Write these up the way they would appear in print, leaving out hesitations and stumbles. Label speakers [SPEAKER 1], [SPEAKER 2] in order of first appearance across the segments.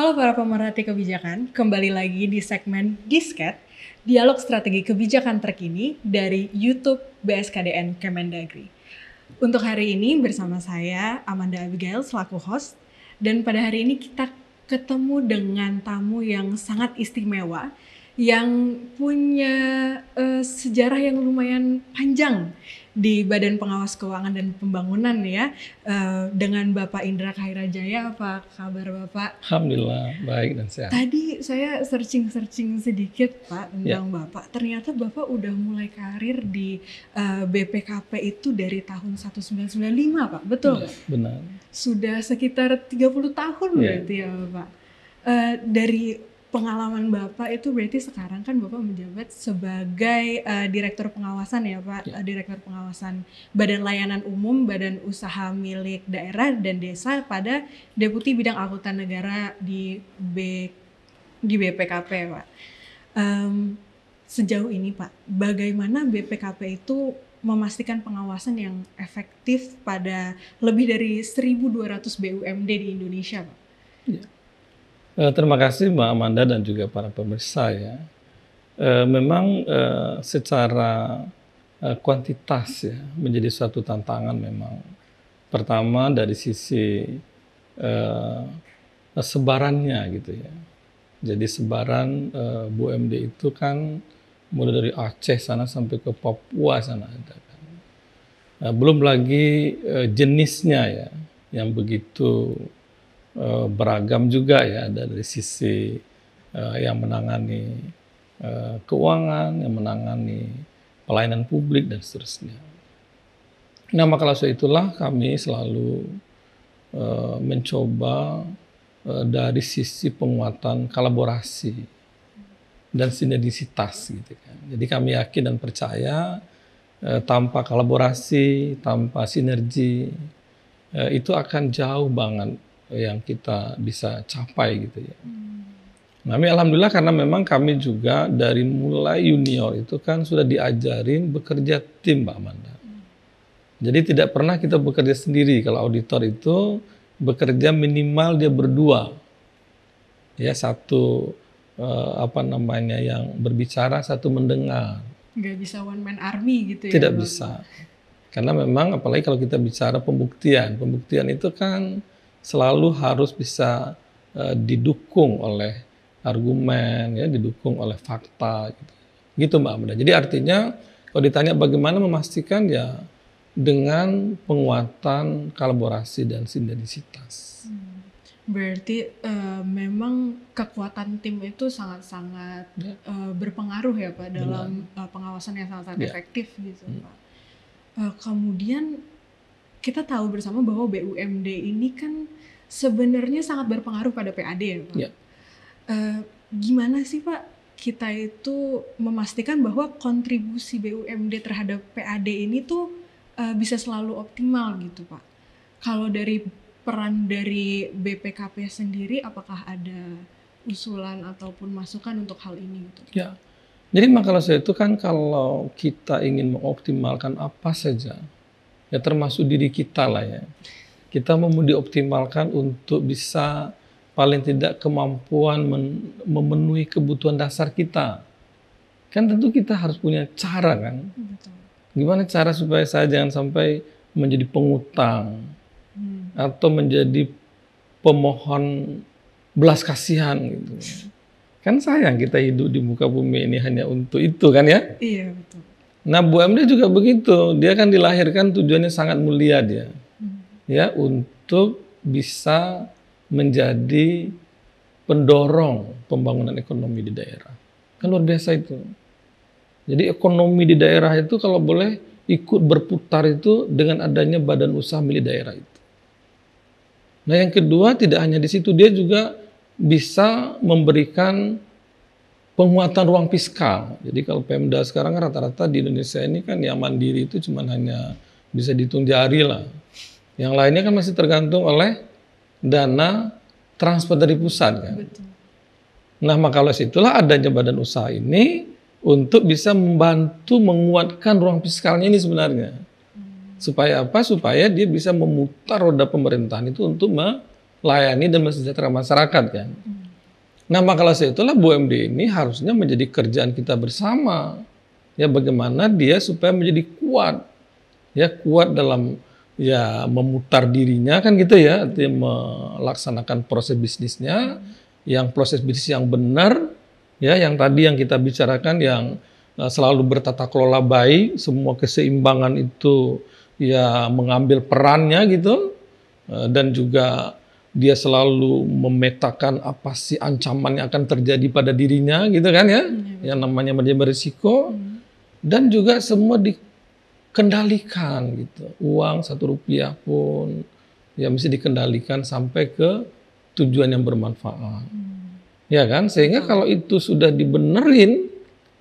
[SPEAKER 1] Halo para pemerhati kebijakan, kembali lagi di segmen Disket, dialog strategi kebijakan terkini dari YouTube BSKDN Kemendagri. Untuk hari ini bersama saya Amanda Abigail selaku host, dan pada hari ini kita ketemu dengan tamu yang sangat istimewa, yang punya sejarah yang lumayan panjang di Badan Pengawas Keuangan dan Pembangunan ya, dengan Bapak Indra Khairajaya. Apa kabar Bapak?
[SPEAKER 2] Alhamdulillah baik dan sehat.
[SPEAKER 1] Tadi saya searching sedikit Pak tentang Bapak. Ternyata Bapak udah mulai karir di BPKP itu dari tahun 1995 Pak, betul?
[SPEAKER 2] Ya, benar.
[SPEAKER 1] Sudah sekitar 30 tahun berarti ya Bapak. Dari pengalaman Bapak itu berarti sekarang kan Bapak menjabat sebagai Direktur Pengawasan ya Pak, Direktur Pengawasan Badan Layanan Umum, Badan Usaha Milik Daerah dan Desa pada Deputi Bidang Akuntan Negara di BPKP Pak. Sejauh ini Pak, bagaimana BPKP itu memastikan pengawasan yang efektif pada lebih dari 1.200 BUMD di Indonesia Pak?
[SPEAKER 2] Ya. Terima kasih Mbak Amanda dan juga para pemirsa ya. Memang secara kuantitas ya menjadi suatu tantangan memang. Pertama dari sisi sebarannya gitu ya. Jadi sebaran BUMD itu kan mulai dari Aceh sana sampai ke Papua sana ada kan. Belum lagi jenisnya ya yang begitu beragam juga ya, dari sisi yang menangani keuangan, yang menangani pelayanan publik dan seterusnya. Nah, maka dari itulah kami selalu mencoba dari sisi penguatan kolaborasi dan sinergisitas gitu kan. Jadi kami yakin dan percaya tanpa kolaborasi, tanpa sinergi itu akan jauh banget yang kita bisa capai gitu ya. Kami alhamdulillah karena memang kami juga dari mulai junior itu kan sudah diajarin bekerja tim Mbak Amanda. Jadi tidak pernah kita bekerja sendiri. Kalau auditor itu bekerja minimal dia berdua. Ya, satu yang berbicara, satu mendengar.
[SPEAKER 1] Nggak bisa one man army gitu ya?
[SPEAKER 2] Tidak bisa. Karena memang apalagi kalau kita bicara pembuktian itu kan selalu harus bisa didukung oleh argumen, ya, didukung oleh fakta, gitu Mbak Amanda. Jadi artinya kalau ditanya bagaimana memastikan ya dengan penguatan kolaborasi dan sinergisitas.
[SPEAKER 1] Berarti memang kekuatan tim itu sangat-sangat berpengaruh ya Pak dalam pengawasan yang sangat efektif gitu Pak. Kemudian kita tahu bersama bahwa BUMD ini kan sebenarnya sangat berpengaruh pada PAD ya Pak. Ya. Gimana sih Pak kita itu memastikan bahwa kontribusi BUMD terhadap PAD ini tuh bisa selalu optimal gitu Pak? Kalau dari peran dari BPKP sendiri, apakah ada usulan ataupun masukan untuk hal ini gitu?
[SPEAKER 2] Ya, jadi makalah saya itu kan kalau kita ingin mengoptimalkan apa saja, ya termasuk diri kita lah ya. Kita mau dioptimalkan untuk bisa paling tidak kemampuan memenuhi kebutuhan dasar kita. Kan tentu kita harus punya cara kan.
[SPEAKER 1] Betul.
[SPEAKER 2] Gimana cara supaya saya jangan sampai menjadi pengutang atau menjadi pemohon belas kasihan gitu. Kan sayang kita hidup di muka bumi ini hanya untuk itu kan ya.
[SPEAKER 1] Iya betul.
[SPEAKER 2] Nah BUMD juga begitu, dia kan dilahirkan tujuannya sangat mulia dia. Ya, untuk bisa menjadi pendorong pembangunan ekonomi di daerah. Kan luar biasa itu. Jadi ekonomi di daerah itu kalau boleh ikut berputar itu dengan adanya badan usaha milik daerah itu. Nah yang kedua tidak hanya di situ, dia juga bisa memberikan penguatan ruang fiskal. Jadi kalau Pemda sekarang rata-rata di Indonesia ini kan yang mandiri itu cuma hanya bisa dihitung jari lah. Yang lainnya kan masih tergantung oleh dana transfer dari pusat kan.
[SPEAKER 1] Betul.
[SPEAKER 2] Nah maka oleh situlah adanya badan usaha ini untuk bisa membantu menguatkan ruang fiskalnya ini sebenarnya. Supaya apa? Supaya dia bisa memutar roda pemerintahan itu untuk melayani dan mensejahterakan masyarakat kan. Nah, maka itulah BUMD ini harusnya menjadi kerjaan kita bersama. Ya, bagaimana dia supaya menjadi kuat. Ya, kuat dalam ya memutar dirinya kan gitu ya, artinya melaksanakan proses bisnisnya, yang proses bisnis yang benar, ya, yang tadi yang kita bicarakan yang selalu bertata kelola baik, semua keseimbangan itu ya mengambil perannya gitu, dan juga dia selalu memetakan apa sih ancaman yang akan terjadi pada dirinya gitu kan ya, yang namanya manajemen berisiko, dan juga semua dikendalikan gitu, uang 1 rupiah pun ya mesti dikendalikan sampai ke tujuan yang bermanfaat, ya kan, sehingga kalau itu sudah dibenerin,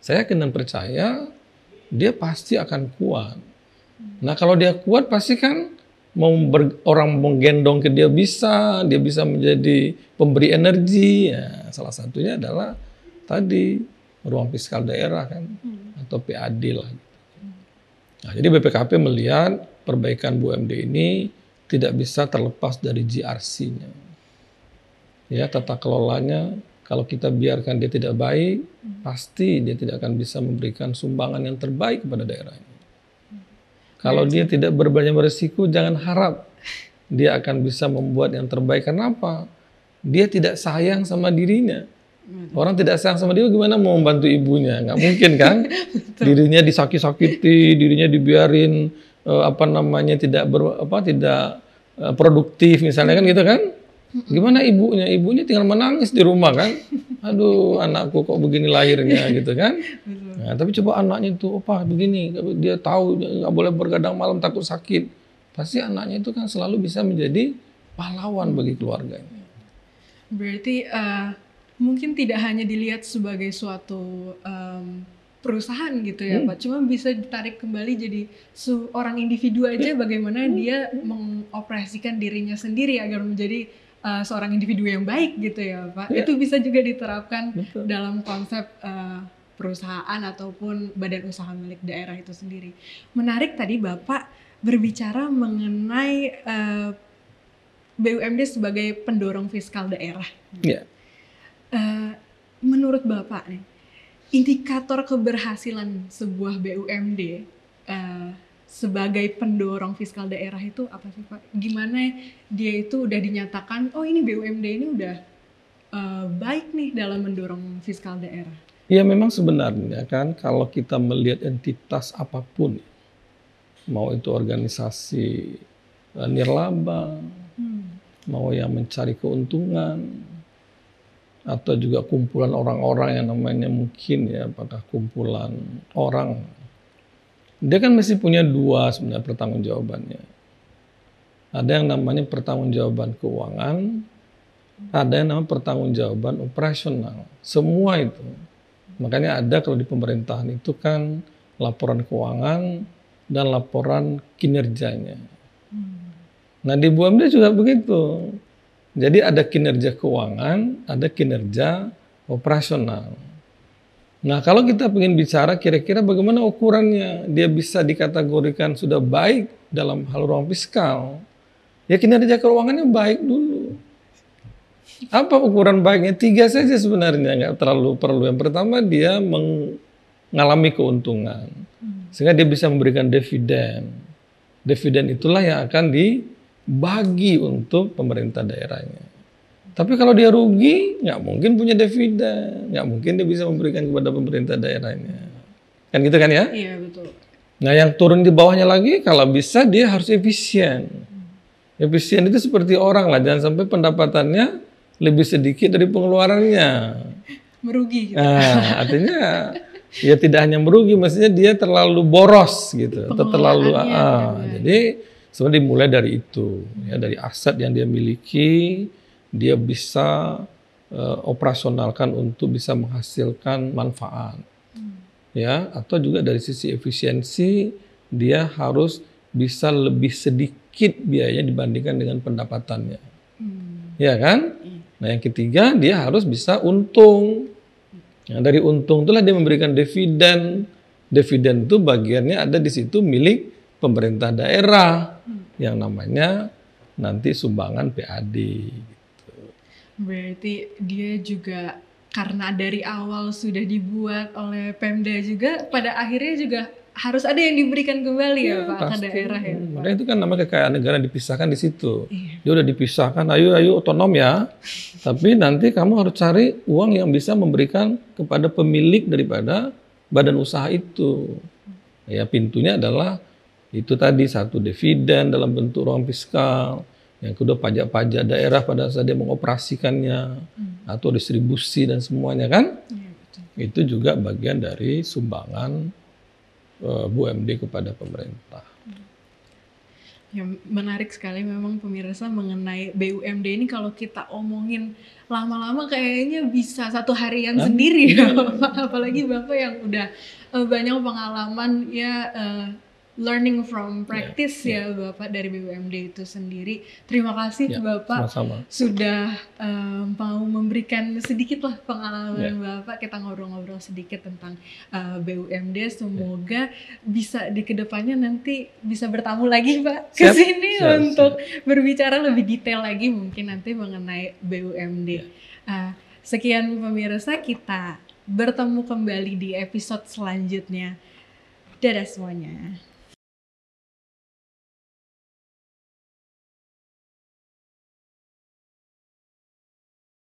[SPEAKER 2] saya yakin dan percaya dia pasti akan kuat. Nah, kalau dia kuat pasti kan orang menggendong ke dia bisa menjadi pemberi energi. Ya, salah satunya adalah tadi ruang fiskal daerah kan, atau PAD lah. Nah, jadi BPKP melihat perbaikan BUMD ini tidak bisa terlepas dari GRC-nya. Ya, tata kelolanya kalau kita biarkan dia tidak baik, pasti dia tidak akan bisa memberikan sumbangan yang terbaik kepada daerahnya. Kalau dia tidak berbanyak berisiko, jangan harap dia akan bisa membuat yang terbaik. Kenapa? Dia tidak sayang sama dirinya. Orang tidak sayang sama dia, gimana mau membantu ibunya? Nggak mungkin kan? Dirinya disakiti, dirinya dibiarin tidak produktif misalnya kan gitu kan? Gimana ibunya? Ibunya tinggal menangis di rumah kan? Aduh, anakku kok begini lahirnya gitu kan? Nah, tapi coba anaknya itu, begini, dia tahu nggak boleh bergadang malam takut sakit. Pasti anaknya itu kan selalu bisa menjadi pahlawan bagi keluarganya.
[SPEAKER 1] Berarti mungkin tidak hanya dilihat sebagai suatu perusahaan gitu ya Pak, cuma bisa ditarik kembali jadi seorang individu aja bagaimana dia mengoperasikan dirinya sendiri agar menjadi seorang individu yang baik gitu ya Pak. Itu bisa juga diterapkan dalam konsep perusahaan ataupun badan usaha milik daerah itu sendiri. Menarik tadi Bapak berbicara mengenai BUMD sebagai pendorong fiskal daerah. Menurut Bapak nih, indikator keberhasilan sebuah BUMD sebagai pendorong fiskal daerah itu apa sih Pak? Gimana dia itu udah dinyatakan, oh ini BUMD ini udah baik nih dalam mendorong fiskal daerah?
[SPEAKER 2] Ya memang sebenarnya kan kalau kita melihat entitas apapun, mau itu organisasi nirlaba, mau yang mencari keuntungan, atau juga kumpulan orang-orang yang namanya mungkin ya apakah kumpulan orang, dia kan mesti punya dua sebenarnya pertanggungjawabannya. Ada yang namanya pertanggungjawaban keuangan, ada yang namanya pertanggungjawaban operasional. Semua itu. Makanya ada kalau di pemerintahan itu kan laporan keuangan dan laporan kinerjanya. Nah di BUMD juga begitu. Jadi ada kinerja keuangan, ada kinerja operasional. Nah kalau kita ingin bicara kira-kira bagaimana ukurannya, dia bisa dikategorikan sudah baik dalam hal ruang fiskal, ya kinerja keuangannya baik dulu. Apa ukuran baiknya? 3 saja sebenarnya, nggak terlalu perlu. Yang pertama dia mengalami keuntungan, sehingga dia bisa memberikan dividen. Dividen itulah yang akan dibagi untuk pemerintah daerahnya. Tapi kalau dia rugi, nggak mungkin punya dividen, nggak mungkin dia bisa memberikan kepada pemerintah daerahnya. Kan gitu kan ya?
[SPEAKER 1] Iya betul.
[SPEAKER 2] Nah yang turun di bawahnya lagi, kalau bisa dia harus efisien. Efisien itu seperti orang lah, jangan sampai pendapatannya lebih sedikit dari pengeluarannya.
[SPEAKER 1] Merugi gitu.
[SPEAKER 2] Nah, artinya ya tidak hanya merugi, maksudnya dia terlalu boros gitu, atau terlalu jadi sebenarnya dimulai dari itu, ya dari aset yang dia miliki, dia bisa operasionalkan untuk bisa menghasilkan manfaat. Ya, atau juga dari sisi efisiensi dia harus bisa lebih sedikit biayanya dibandingkan dengan pendapatannya. Ya kan? Nah yang ketiga dia harus bisa untung. Nah, dari untung itulah dia memberikan dividen. Dividen itu bagiannya ada di situ milik pemerintah daerah yang namanya nanti sumbangan PAD. Gitu.
[SPEAKER 1] Berarti dia juga karena dari awal sudah dibuat oleh Pemda juga, pada akhirnya juga harus ada yang diberikan kembali ya Pak ke
[SPEAKER 2] pasti.
[SPEAKER 1] daerah ya Pak.
[SPEAKER 2] Makanya itu kan namanya kekayaan negara dipisahkan di situ.
[SPEAKER 1] Iya.
[SPEAKER 2] Dia udah dipisahkan, ayo otonom ya. Tapi nanti kamu harus cari uang yang bisa memberikan kepada pemilik daripada badan usaha itu. Ya pintunya adalah itu tadi, satu dividen dalam bentuk ruang fiskal, yang kedua pajak-pajak daerah pada saat dia mengoperasikannya, atau distribusi dan semuanya kan.
[SPEAKER 1] Iya, betul.
[SPEAKER 2] Itu juga bagian dari sumbangan BUMD kepada pemerintah.
[SPEAKER 1] Ya, menarik sekali memang pemirsa mengenai BUMD ini. Kalau kita omongin lama-lama kayaknya bisa satu harian sendiri ya Bapak. Apalagi Bapak yang udah banyak pengalaman ya, learning from practice ya Bapak dari BUMD itu sendiri. Terima kasih Bapak
[SPEAKER 2] sama-sama.
[SPEAKER 1] Sudah mau memberikan sedikit lah pengalaman Bapak. Kita ngobrol-ngobrol sedikit tentang BUMD. Semoga bisa di kedepannya nanti bisa bertamu lagi Pak ke sini untuk berbicara lebih detail lagi mungkin nanti mengenai BUMD. Sekian pemirsa, kita bertemu kembali di episode selanjutnya. Dadah semuanya.